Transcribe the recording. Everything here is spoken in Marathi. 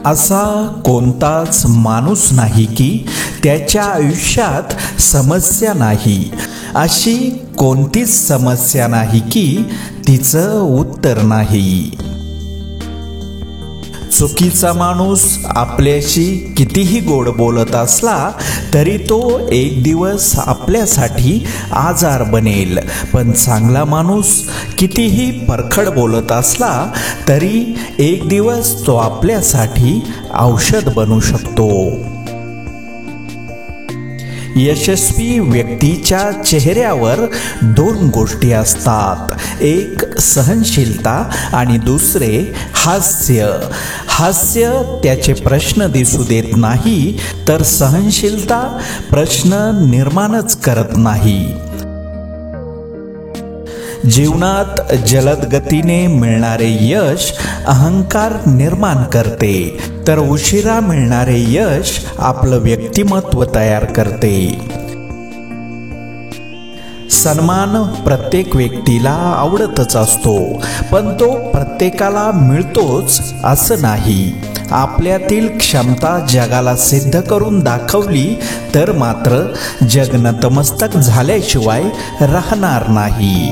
असा कोणताच माणूस नाही की त्याच्या आयुष्यात समस्या नाही, अशी कोणतीच समस्या नाही की तिचं उत्तर नाही. चुकीचा माणूस आपल्याशी कितीही गोड बोलत असला तरी तो एक दिवस आपल्यासाठी आजार बनेल, पण चांगला माणूस कितीही परखड बोलत असला तरी एक दिवस तो आपल्यासाठी औषध बनू शकतो. यशस्वी व्यक्तीच्या चेहऱ्यावर दोन गोष्टी असतात, एक सहनशीलता आणि दुसरे हास्य. हास्य त्याचे प्रश्न दिसू देत नाही, तर सहनशीलता प्रश्न निर्माणच करत नाही. जीवनात जलद गतीने मिळणारे यश अहंकार निर्माण करते, तर उशिरा मिळणारे यश आपलं व्यक्तिमत्व तयार करते. सन्मान प्रत्येक व्यक्तीला आवडतच असतो, पण तो प्रत्येकाला मिळतोच असं नाही. आपल्यातील क्षमता जगाला सिद्ध करून दाखवली तर मात्र जग नतमस्तक झाल्याशिवाय राहणार नाही.